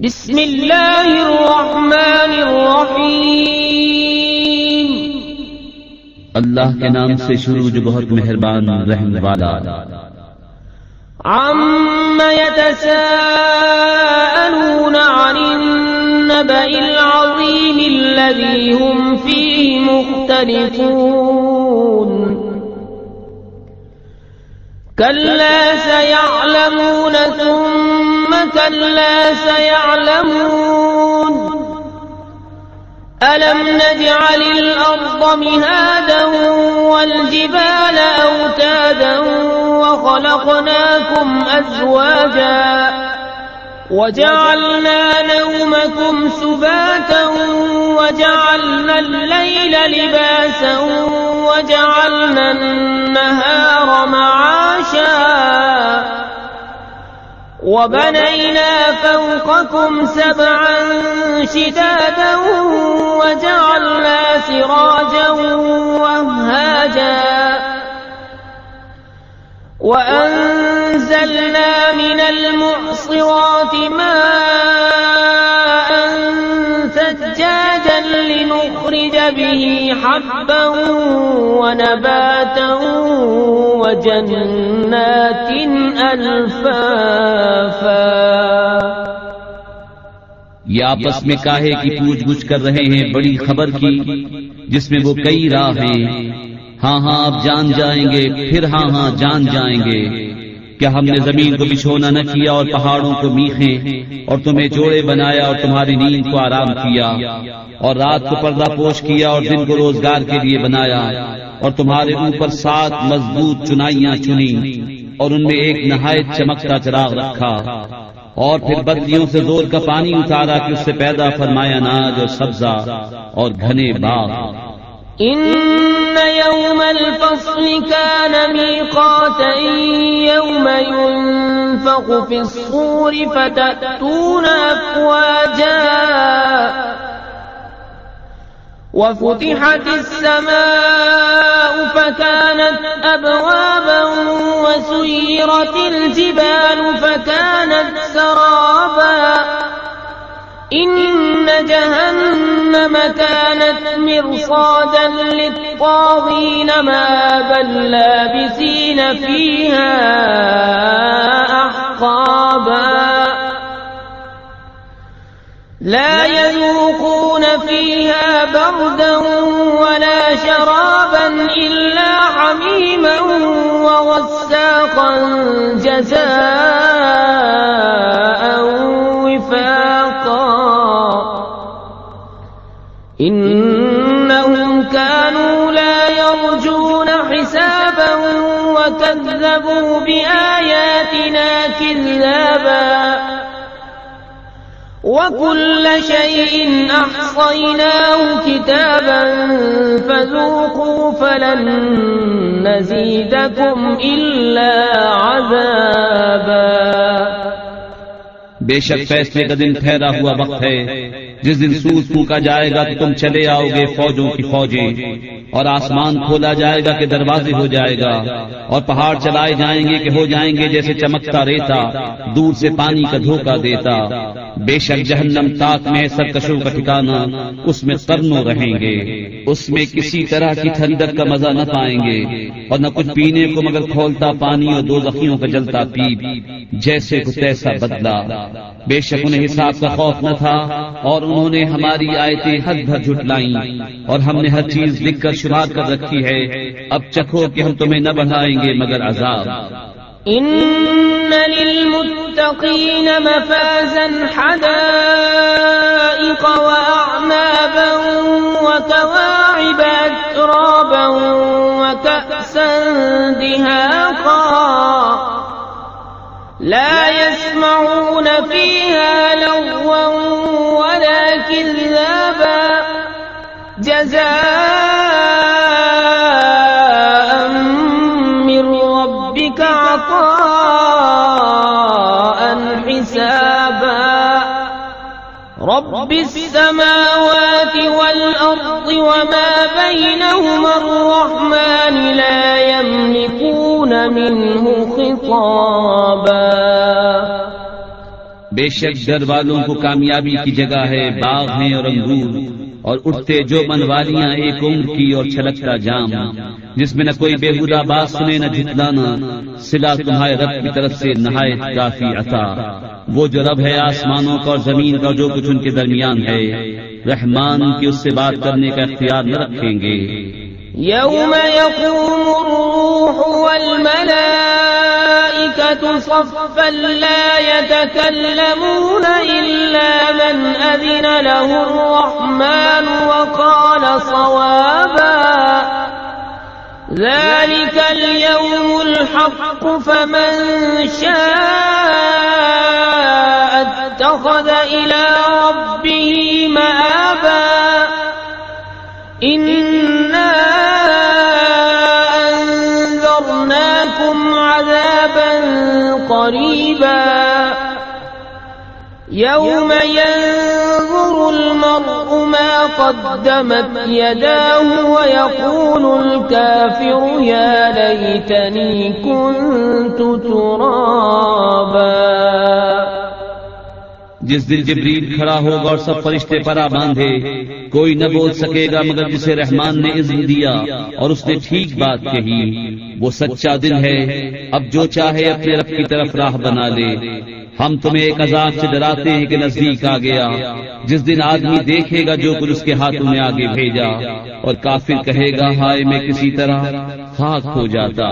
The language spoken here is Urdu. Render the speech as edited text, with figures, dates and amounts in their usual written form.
بسم اللہ الرحمن الرحیم، اللہ کے نام سے شروع جو بہت مہربان رحم والا۔ عم يتساءلون عن النبأ العظیم الذی هم فیہ مختلفون کلا سیعلمون ثم كلا سيعلمون ألم نجعل الأرض مهادا والجبال أوتادا وخلقناكم أزواجا وجعلنا نومكم سباتا وجعلنا الليل لباسا وجعلنا النهار معاشا وبنينا فوقكم سبعا شدادا وجعلنا سراجا وهاجا وأنزلنا من المعصرات ماء ثجاجا لنخرج به حبا ونباتا وجنات الفافا۔ یہ آپس میں کاہے کی پوچھ گچھ کر رہے ہیں بڑی خبر کی جس میں وہ کئی راہ ہیں۔ ہاں ہاں اب جان جائیں گے، پھر ہاں ہاں جان جائیں گے۔ کیا ہم نے زمین کو بچھونا نہ کیا اور پہاڑوں کو میخیں، اور تمہیں جوڑے بنایا اور تمہاری نیند کو آرام کیا، اور رات کو پردہ پوش کیا اور دن کو روزگار کے لیے بنایا، اور تمہارے اوپر 7 مضبوط چنائیاں چنی اور ان میں ایک نہایت چمکتا چراغ رکھا، اور پھر بدلیوں سے زور کا پانی اتارا کہ اس سے پیدا فرمایا اناج اور سبزہ اور گھنے باغ۔ ان يوم الفصل كان ميقاتا يوم ينفخ في الصور فتأتون أفواجا وفتحت السماء فكانت أبوابا وسيرت الجبال فكانت سرابا إن جهنم كانت مرصادا للطاغين مآبا لابثين فيها أحقابا لا يذوقون فيها بردا ولا شرابا إلا حميما وغساقا جزاء وفاقا إنهم كانوا لا يرجون حسابا وكذبوا بآياتنا كذابا وكل شيء أحصيناه كتابا فذوقوا فلن نزيدكم إلا عذابا۔ بے شک فیصلے کا دن ٹھہرا ہوا وقت ہے جس دن سور پھونکا جائے گا تو تم چلے آؤ گے فوجوں کی فوجیں، اور آسمان کھولا جائے گا کہ دروازے ہو جائے گا، اور پہاڑ چلائے جائیں گے کہ ہو جائیں گے جیسے چمکتا ریتا دور سے پانی کا دھوکہ دیتا۔ بے شک جہنم تاک میں سرکشوں کا ٹھکانہ، اس میں ترنوں رہیں گے، اس میں کسی طرح کی ٹھنڈک کا مزہ نہ پائیں گے، اور نہ کچھ پینے کو مگر کھولتا پانی اور دوزخیوں کا جلتا پیپ، جیسے کچھ ایسا بدلا۔ بے شک انہیں حساب کا خوف نہ تھا، اور انہوں نے ہماری آیتیں حد بھر جھٹلائیں، اور ہم نے ہر چیز لکھ کر شمار کر رکھی ہے۔ اب چکھو کہ ہم تمہیں نہ بڑھائیں گے مگر عذاب۔ ان للمتقین مفازا حدائق واعنابا وكواعب اترابا وكأسا دهاقا لا يسمعون فيها لغوا ولا كذابا جزاء من ربك عطاء حسابا۔ رب السماوات والأرض وما بينهما الرحمن لا يملكون منه خطابا۔ بے شک گھر والوں کو کامیابی کی جگہ ہے، باغ ہیں اور انگور، اور اٹھتے جو منوالیاں ایک عمر کی اور چھلکتا جام، جس میں نہ کوئی بےہودہ بات سنے نہ جھٹلانا، صلہ تمہارے رب کی طرف سے نہایت کافی عطا، وہ جو رب ہے آسمانوں کا اور زمین کا جو کچھ ان کے درمیان ہے، رحمان کی اس سے بات کرنے کا اختیار نہ رکھیں گے۔ يوم يقوم الروح والملائكة صفا لا يتكلمون إلا من أذن له الرحمن وقال صوابا ذلك اليوم الحق فمن شاء اتخذ إلى ربه مآبا إنا أنذرناكم عذابا قريبا يوم ينظر المرء ما قدمت يداه ويقول الكافر يا ليتني كنت ترابا۔ جس دن جبریل کھڑا ہوگا اور سب فرشتے پرا باندھے، کوئی نہ بول سکے گا مگر جسے رحمان نے اذن دیا اور اس نے ٹھیک بات کہی۔ وہ سچا دن ہے، اب جو چاہے اپنے رب کی طرف راہ بنا لے۔ ہم تمہیں ایک عذاب سے ڈراتے ہیں کہ نزدیک آ گیا، جس دن آدمی دیکھے گا جو کچھ اس کے ہاتھوں نے آگے بھیجا، اور کافر کہے گا ہائے میں کسی طرح خاک ہو جاتا۔